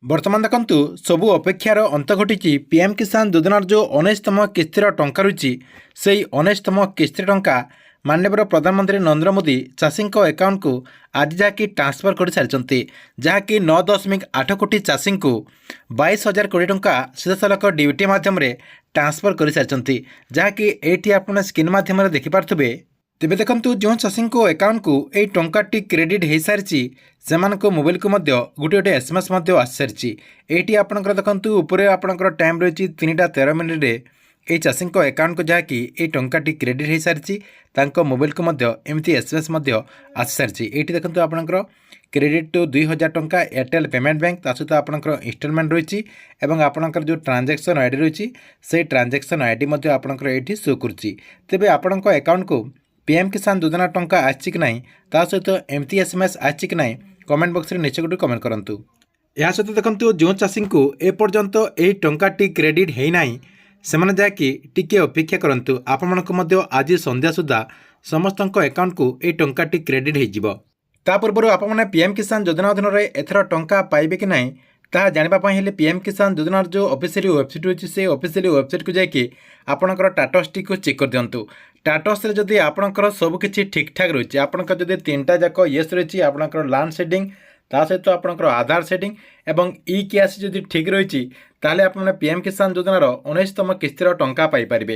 बर्तमान देखु सबू अपेक्षार अंत घटी पीएम किसान योजनार जो 19तम किस्तिर टंका रही से 19तम किस्तिर टंका माननीय प्रधानमंत्री नरेंद्र मोदी चाषी अकाउंट को आज जहाँकि ट्रांसफर कर सारी जहाँकि 9.8 कोटी चाषी को 22,000 कोटी टंका सीधासलख डीबीटी मध्यम ट्रांसफर कर सारी जहाँकि ये आप स्क्रीन मध्यम देखिपे। तेबे देखंतु जो चाषी अकाउंट को यही टंकाटी क्रेडिट हो सारी से मोबाइल को गोटे गोटे एसएमएस आसी सारी ये आपंकर देखु उपरे आपंकर टाइम रही 3:13 मिनिट ये चाषी अकाउंट को जहाँकि ये टंकाटी क्रेडिट हो सारी मोबाइल को एमती एसएमएस आसी सारी ये देखो आपंकर क्रेडिट टू 2,000 टंका एयरटेल पेमेंट बैंक ता सहित आपंकर इंस्टॉलमेंट रही और आपंकर जो ट्रांजैक्शन आईडी रही से ट्रांजैक्शन आईडी आपंकर ये शो करुच्ची। तेबे आपण अकाउंट को पीएम किसान योजना टंका आछि कि नहीं ता सहित एमती एसएमएस आछि कि नहीं कमेंट बॉक्स रे निश्चय गोटे कमेंट करंतु। या सहित देखंतु जो चाषी को ए पर्यंत एही टंकाटी क्रेडिट है नहीं सेमाने जाकि टिके अपेक्षा करंतु आपमनको आज संध्या सुधा समस्त अकाउंट को ए टंकाटी क्रेडिट हो जिवो। ता पूर्व आपने पीएम किसान योजना अधीन एथर टंका पाइबे कि नहीं ताहा जानापी हेले पीएम किसान योजनार जो ऑफिशियल वेबसाइट रही से ऑफिशियल वेबसाइट को जाकि आपणकर स्टाटस टी को चेक कर दिंतु। स्टाटस जदि आपणकर सबकि ठीक ठाक रही आपंकर जब 3टा जाक येस रही आपणकर लैंड सेटिंग ता सहित आपणकर आधार सेटिंग एवं ई कैश जदि ठीक रही ताले आपने पीएम किसान योजनार 19तम किस्तिर टंका पाइपारे।